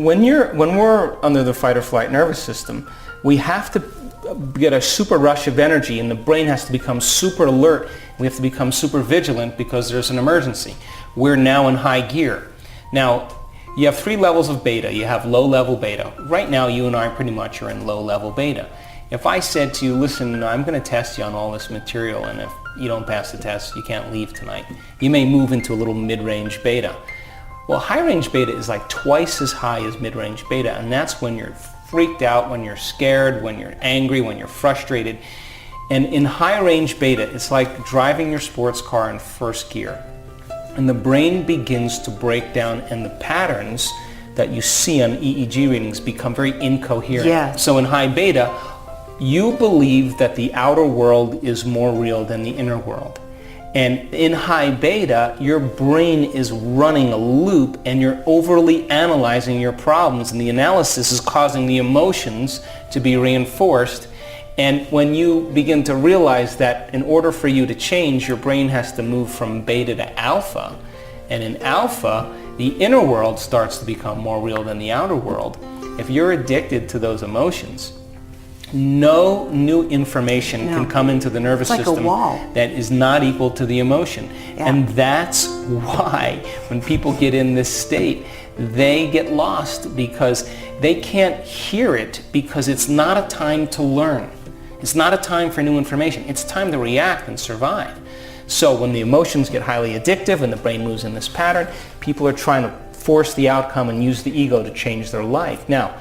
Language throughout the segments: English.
when we're under the fight or flight nervous system, we have to get a super rush of energy, and the brain has to become super alert. We have to become super vigilant because there's an emergency. We're now in high gear. Now, you have 3 levels of beta. You have low-level beta. Right now, you and I pretty much are in low-level beta. If I said to you, listen, I'm going to test you on all this material, and if you don't pass the test, you can't leave tonight, you may move into a little mid-range beta. Well, high-range beta is like twice as high as mid-range beta, and that's when you're freaked out, when you're scared, when you're angry, when you're frustrated. And in high-range beta, it's like driving your sports car in first gear. And the brain begins to break down, and the patterns that you see on EEG readings become very incoherent. Yeah. So in high beta, you believe that the outer world is more real than the inner world. And in high beta, your brain is running a loop, and you're overly analyzing your problems, and the analysis is causing the emotions to be reinforced. And when you begin to realize that in order for you to change, your brain has to move from beta to alpha. And in alpha, the inner world starts to become more real than the outer world. If you're addicted to those emotions, no new information can come into the nervous system a wall that is not equal to the emotion. Yeah. And that's why when people get in this state, they get lost because they can't hear it, because it's not a time to learn. It's not a time for new information. It's time to react and survive. So when the emotions get highly addictive and the brain moves in this pattern, people are trying to force the outcome and use the ego to change their life. Now,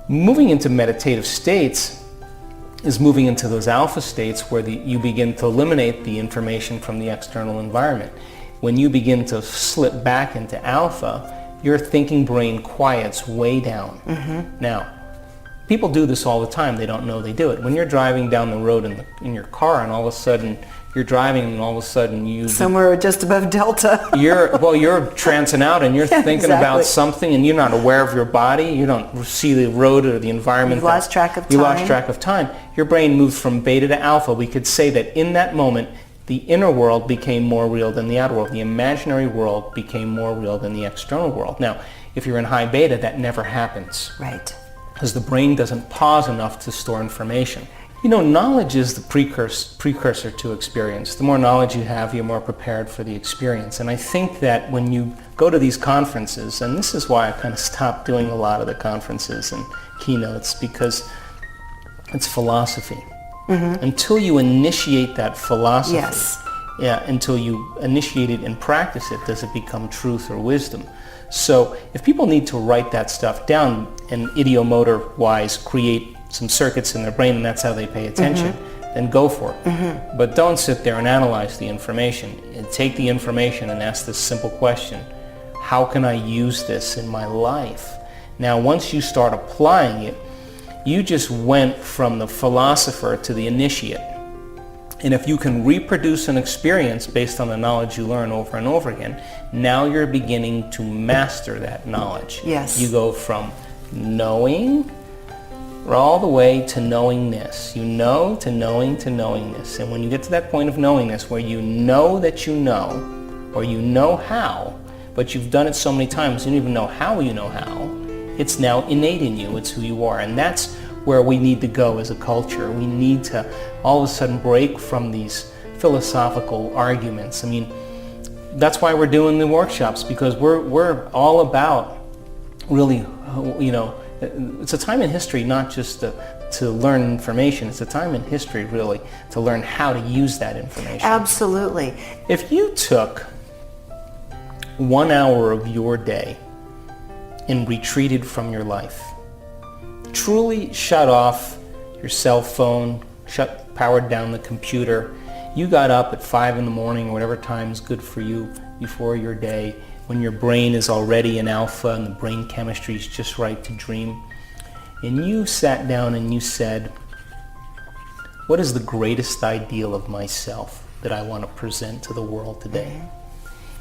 moving into meditative states is moving into those alpha states where you begin to eliminate the information from the external environment. When you begin to slip back into alpha, your thinking brain quiets way down. Mm-hmm. Now, people do this all the time. They don't know they do it. When you're driving down the road in your car, and all of a sudden you're driving, and all of a sudden you somewhere just above Delta. you're trancing out, and you're thinking about something, and you're not aware of your body. You don't see the road or the environment. You lost track of time. You lost track of time. Your brain moves from beta to alpha. We could say that in that moment, the inner world became more real than the outer world. The imaginary world became more real than the external world. Now, if you're in high beta, that never happens. Right. Because the brain doesn't pause enough to store information. You know, knowledge is the precursor to experience. The more knowledge you have, you're more prepared for the experience. And I think that when you go to these conferences, and this is why I kind of stopped doing a lot of the conferences and keynotes, because it's philosophy. Mm-hmm. Until you initiate that philosophy, yes. Until you initiate it and practice it, does it become truth or wisdom? So if people need to write that stuff down and idiomotor-wise create some circuits in their brain, and that's how they pay attention, then go for it. Mm-hmm. But don't sit there and analyze the information. And take the information and ask this simple question: how can I use this in my life? Now, once you start applying it, you just went from the philosopher to the initiate. And if you can reproduce an experience based on the knowledge you learn over and over again, now you're beginning to master that knowledge. Yes. You go from knowing all the way to knowingness. You know to knowing to knowingness. And when you get to that point of knowingness where you know that you know, or you know how, but you've done it so many times you don't even know how you know how, it's now innate in you. It's who you are. And that's where we need to go as a culture. We need to all of a sudden break from these philosophical arguments. I mean, that's why we're doing the workshops, because we're all about really, you know, it's a time in history not just to learn information. It's a time in history really to learn how to use that information. Absolutely. If you took 1 hour of your day and retreated from your life, truly shut off your cell phone, powered down the computer, you got up at 5 in the morning or whatever time is good for you before your day, when your brain is already in alpha and the brain chemistry is just right to dream, and you sat down and you said, what is the greatest ideal of myself that I want to present to the world today?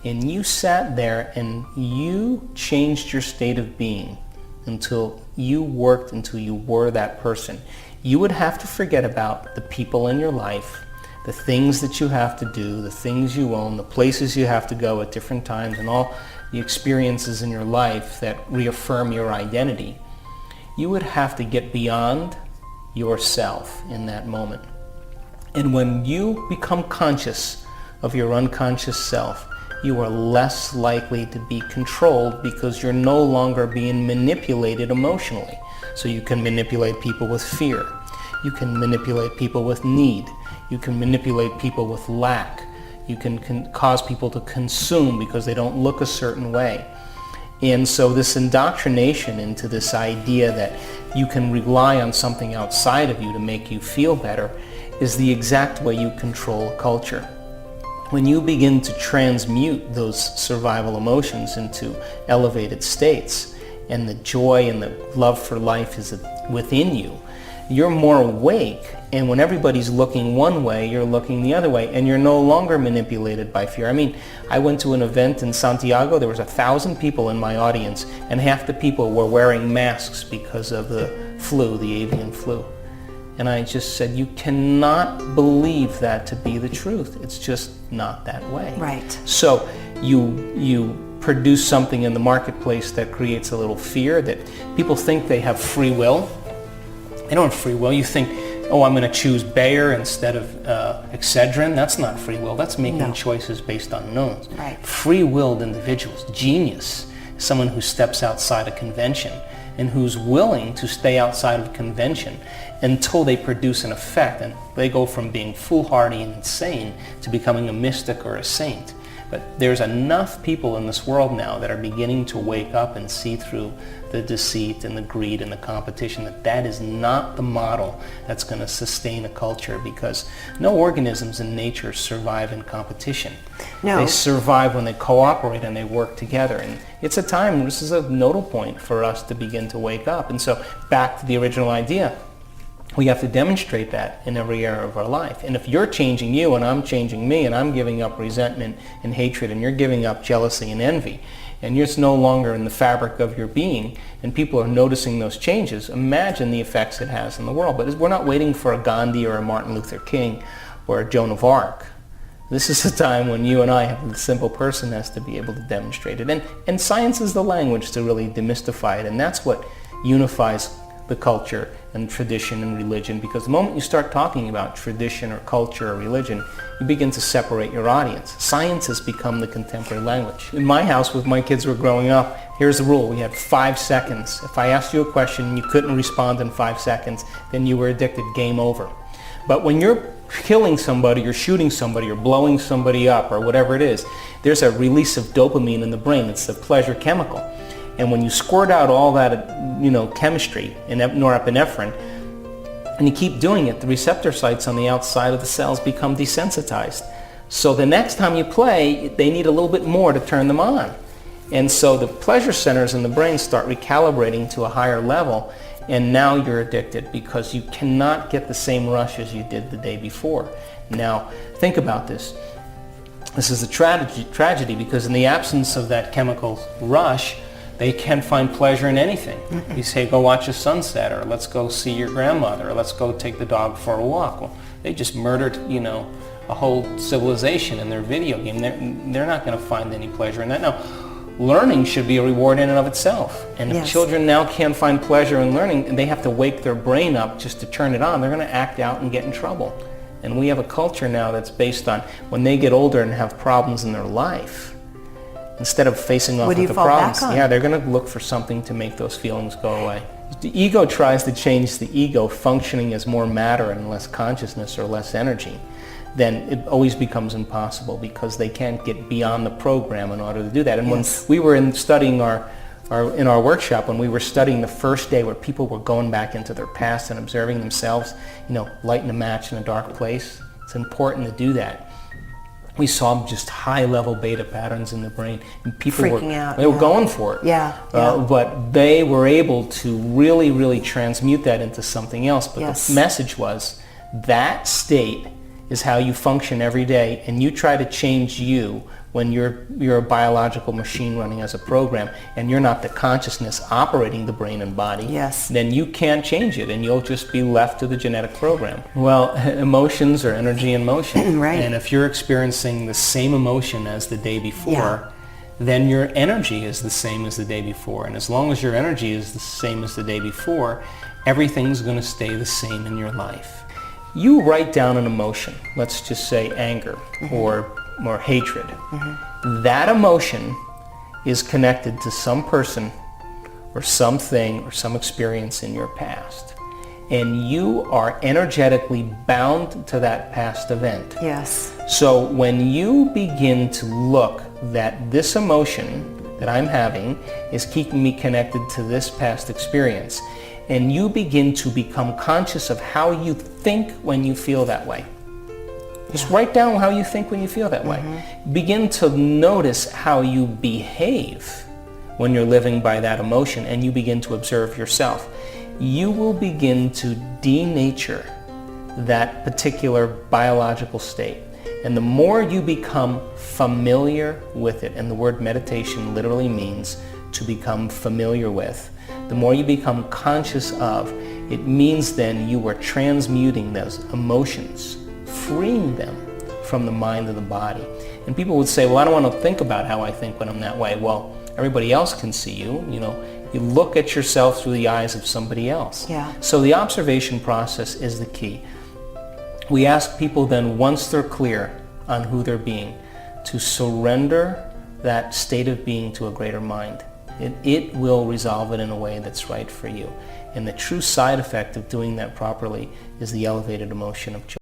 And you sat there and you changed your state of being until you worked until you were that person. You would have to forget about the people in your life, the things that you have to do, the things you own, the places you have to go at different times, and all the experiences in your life that reaffirm your identity, you would have to get beyond yourself in that moment. And when you become conscious of your unconscious self, you are less likely to be controlled because you're no longer being manipulated emotionally. So you can manipulate people with fear. You can manipulate people with need. You can manipulate people with lack. You can cause people to consume because they don't look a certain way. And so this indoctrination into this idea that you can rely on something outside of you to make you feel better is the exact way you control a culture. When you begin to transmute those survival emotions into elevated states, and the joy and the love for life is within you, you're more awake, and when everybody's looking one way, you're looking the other way, and you're no longer manipulated by fear. I mean, I went to an event in Santiago, there was 1,000 people in my audience, and half the people were wearing masks because of the flu, the avian flu. And I just said, you cannot believe that to be the truth. It's just not that way. Right. So you produce something in the marketplace that creates a little fear, that people think they have free will. They don't have free will. You think, oh, I'm going to choose Bayer instead of Excedrin. That's not free will. That's making choices based on knowns. Right. Free-willed individuals, genius, someone who steps outside a convention and who's willing to stay outside of convention until they produce an effect, and they go from being foolhardy and insane to becoming a mystic or a saint. But there's enough people in this world now that are beginning to wake up and see through the deceit and the greed and the competition that is not the model that's going to sustain a culture, because no organisms in nature survive in competition. No. They survive when they cooperate and they work together. And it's a time, this is a nodal point for us to begin to wake up. And so back to the original idea, we have to demonstrate that in every area of our life. And if you're changing you and I'm changing me and I'm giving up resentment and hatred and you're giving up jealousy and envy, and it's no longer in the fabric of your being, and people are noticing those changes, imagine the effects it has in the world. But we're not waiting for a Gandhi or a Martin Luther King or a Joan of Arc. This is the time when you and I, the simple person, has to be able to demonstrate it. And science is the language to really demystify it, and that's what unifies the culture and tradition and religion, because the moment you start talking about tradition or culture or religion, you begin to separate your audience. Science has become the contemporary language. In my house, when my kids were growing up, here's the rule. We had 5 seconds. If I asked you a question and you couldn't respond in 5 seconds, then you were addicted, game over. But when you're killing somebody, you're shooting somebody, or blowing somebody up, or whatever it is, there's a release of dopamine in the brain. It's the pleasure chemical. And when you squirt out all that, chemistry and norepinephrine, and you keep doing it, the receptor sites on the outside of the cells become desensitized. So the next time you play, they need a little bit more to turn them on. And so the pleasure centers in the brain start recalibrating to a higher level, and now you're addicted because you cannot get the same rush as you did the day before. Now, think about this. This is a tragedy because in the absence of that chemical rush, they can find pleasure in anything. You say, go watch a sunset, or let's go see your grandmother, or let's go take the dog for a walk. Well, they just murdered, a whole civilization in their video game. They're not going to find any pleasure in that. Now, learning should be a reward in and of itself. And if children now can't find pleasure in learning, and they have to wake their brain up just to turn it on, they're going to act out and get in trouble. And we have a culture now that's based on when they get older and have problems in their life, instead of facing off with the problems, they're going to look for something to make those feelings go away. The ego tries to change the ego functioning as more matter and less consciousness or less energy. Then it always becomes impossible because they can't get beyond the program in order to do that. And when we were studying in our workshop, when we were studying the first day where people were going back into their past and observing themselves, lighting a match in a dark place, it's important to do that. We saw just high-level beta patterns in the brain, and people freaking out. They were going for it. But they were able to really, really transmute that into something else. But the message was, that state is how you function every day, and you try to change you when you're a biological machine running as a program, and you're not the consciousness operating the brain and body, then you can't change it, and you'll just be left to the genetic program. Well, emotions are energy in motion. Right. And if you're experiencing the same emotion as the day before, then your energy is the same as the day before. And as long as your energy is the same as the day before, everything's going to stay the same in your life. You write down an emotion, let's just say anger or hatred. That emotion is connected to some person or something or some experience in your past. And you are energetically bound to that past event. Yes. So when you begin to look that this emotion that I'm having is keeping me connected to this past experience, and you begin to become conscious of how you think when you feel that way. Just write down how you think when you feel that way. Begin to notice how you behave when you're living by that emotion, and you begin to observe yourself. You will begin to denature that particular biological state. And the more you become familiar with it, and the word meditation literally means to become familiar with, the more you become conscious of, it means then you are transmuting those emotions, freeing them from the mind of the body. And people would say, well, I don't want to think about how I think when I'm that way. Well, everybody else can see you. You look at yourself through the eyes of somebody else. Yeah. So the observation process is the key. We ask people then, once they're clear on who they're being, to surrender that state of being to a greater mind. It will resolve it in a way that's right for you. And the true side effect of doing that properly is the elevated emotion of joy.